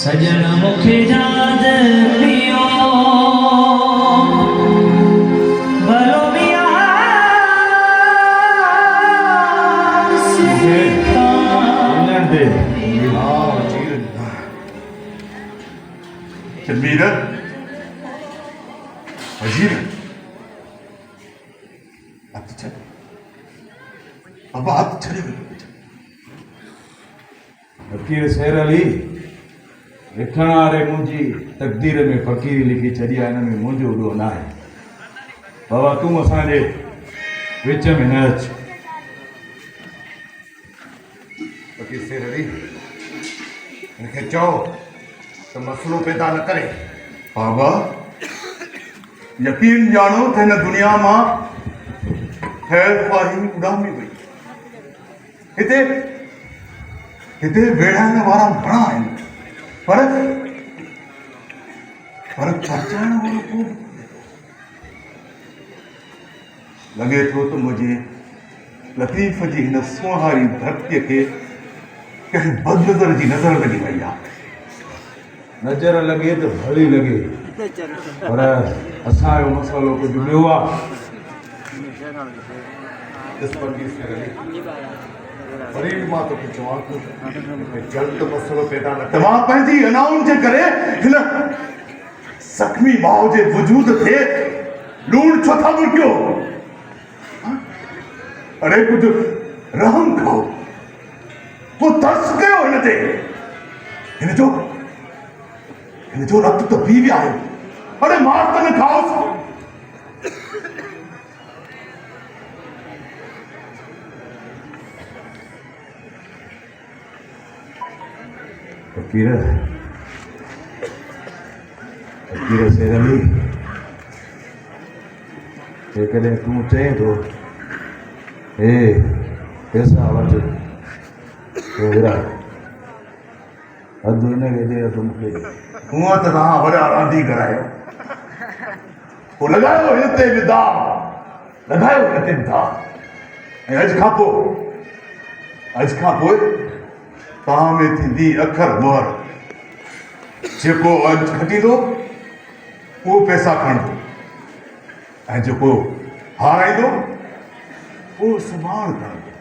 सजन मुखे याद पियो भलो जमीर वजीर हाथ चल बाबा हाथ चले फकीर शेर अली लिखण वारे मुंहिंजी तकदीर में फ़कीरी लिखी छॾी आहे हिन में मुंहिंजो उॾो न आहे बाबा तूं असांजे विच में न अच फकीर शेर अली हिनखे चओ तो मसलो पैदा न करे बाबा यकीन जानो त हिन दुनिया मां ख़ैर ख्वाही उॾामी वई हिते हिते वेढ़ाइण वारा घणा आहिनि पर पहुचाइण वारो को लॻे थो त मुंहिंजे लतीफ़ जी हिन सुहारी धरतीअ खे कंहिं बदनज़र जी नज़र लॻी वई आहे नज़र लॻे त भली लॻे पर असांजो मसइलो कुझु ॿियो आहे फरीद मां तोखे चवां थो जल्द मसइलो पैदा न तव्हां पंहिंजी अनाउन जे करे हिन ज़ख़्मी माउ जे वजूद ते लूण छो था मुर्कियो अरे कुझु रहम कयो को तरस कयो हिन ते हिन जो रत तो पी विया है अरे मार तो न खाओ फकीर शेर अली जेकॾहिं तूं चए थो हे पैसा वठि तो विराट अधु हिनखे ॾे अधु मूंखे हूअं त तव्हां वॾा रांदी करायो पोइ लॻायो हिन ते विदा लॻायो हिन ते विदा ऐं अॼु खां पोइ तव्हां में थींदी अखर मोहर जेको अॼु खटींदो उहो पैसा खणंदो ऐं जेको हाराईंदो उहो संभाल खणंदो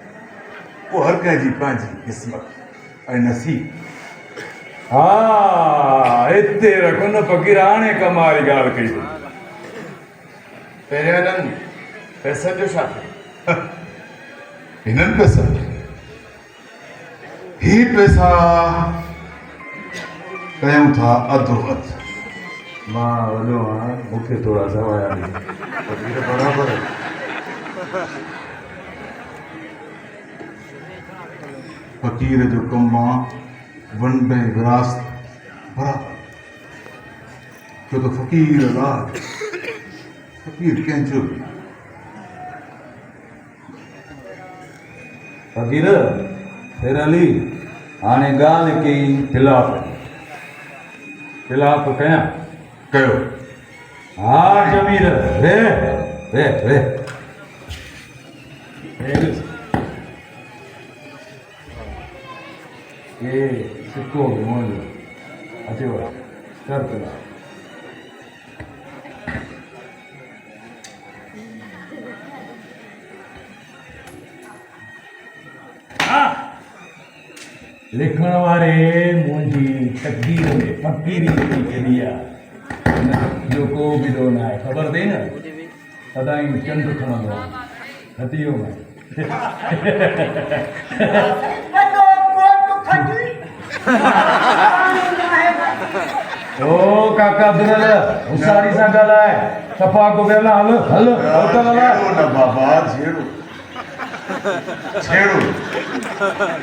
उहो हर कंहिंजी पंहिंजी क़िस्मत ऐं नसीब हा हिते रखो न फ़कीर हाणे कमाल ॻाल्हि कई पहिरियों हिननि पैसनि जो छा हिननि पैसनि जो ही पैसा कयूं था अधो अधु मां वॾो आहियां मूंखे थोरा सवाया फ़कीर बराबरि फ़कीर जो कमु आहे वंड ऐं विरासत बराबरि छो त फ़कीर अलाह फ़कीर कंहिंजो फ़कीर शेर अली हाणे ॻाल्हि कई ख़िलाफ़ कयां कयो हा जमीर रे रे रे ये सिक्को मोहन अचे वठ शर्त ला लिखण वारे मुंहिंजी तकदीर में फ़कीरी लिखी छॾी आहे जो को बि ॾो न आहे ख़बर अथई न सदाईं चंड खणंदो आहे हथियो में ओ काका दुरल होशियारी सां ॻाल्हाए सफ़ा को वेला हल हल होटल हलाए न बाबा छेड़ो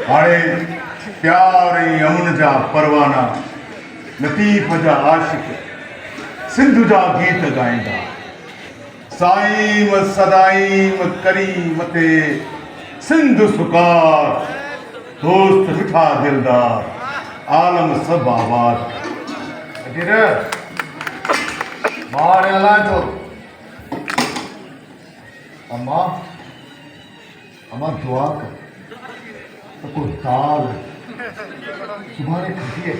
हाणे प्यार ऐं अमन जा परवाना लतीफ़ जा आशिक़ सिंध जा गीत ॻाईंदा साईं सदाईं करीम ते सिंध सुकार दोस्त मिठा दिलदार आलम सब आबाद अजीर मारे हलाए थो अम्मा दुआ कर को दाल सुभाणे खटिए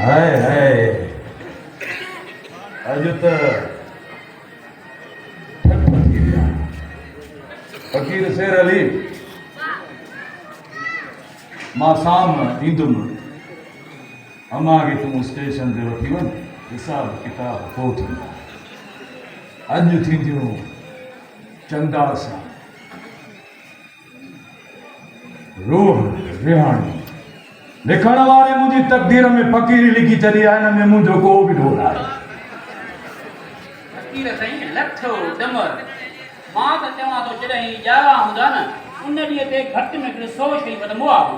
हाय हाय अॼु त फ़क़ीर शेर अली मां शाम ईंदुमि अम्मा खे तूं स्टेशन ते वठी वञ हिसाब किताब पोइ थींदा अॼु थींदियूं चंदा सां रूह रिहाणी लिखण वारे मुंहिंजी तक़दीर में फ़क़ीरी लिखी छॾी आहे हिन में मुंहिंजो को बि ढोल आहे फ़क़ीर साईं लथो डमर मां त चवां थो जॾहिं ॼावा हूंदा न उन ॾींहं ते घटि में घटि 100 शयूं वधमो आहे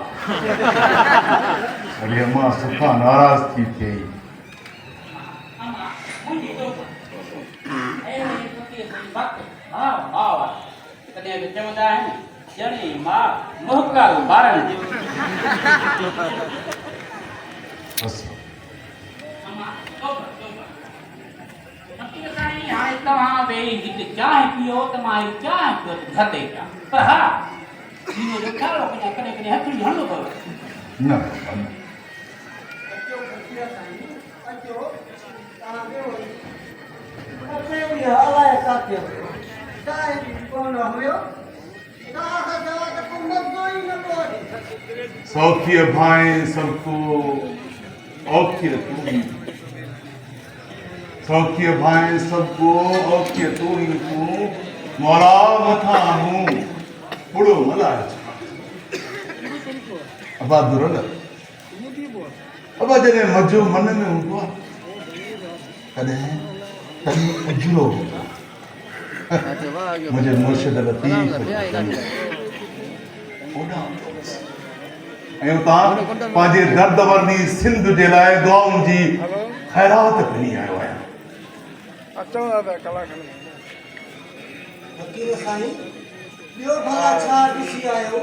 अरे अम्मा सुखा नाराज़ थी थिए तॾहिं बि चवंदा आहिनि ॼणी मां मुहका ॿारनि बस हाणे तव्हां वेही हिकु चांहि पीओ त मां हीअ चांहि पियो घटे कयां पर हा इहो जो ख़्यालु कॾहिं कॾहिं कॾहिं हथ हणंदो अथव न बाबा न सौखी भाई सबको औखी तू ही सौखी भाई सबको औखी तू ही तू मौला मथा हूं पुड़ो मलाज अबा दुरल अबा जने मजो मन में हूंदो आहे कॾहिं तनी उजरो मुझे मुर्शिद लतीफ़ ऐं तां पंहिंजे दर्द वर्दी सिंध जे लाइ दुआउनि जी ख़ैरात खणी आयो आहियां फ़क़ीर साईं ॿियो भला छा ॾिसी आयो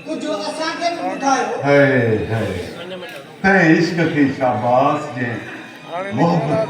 कुझु असांखे बि ॿुधायो हाय हाय तंहिं इश्क खे शाबाश जे मोहब्बत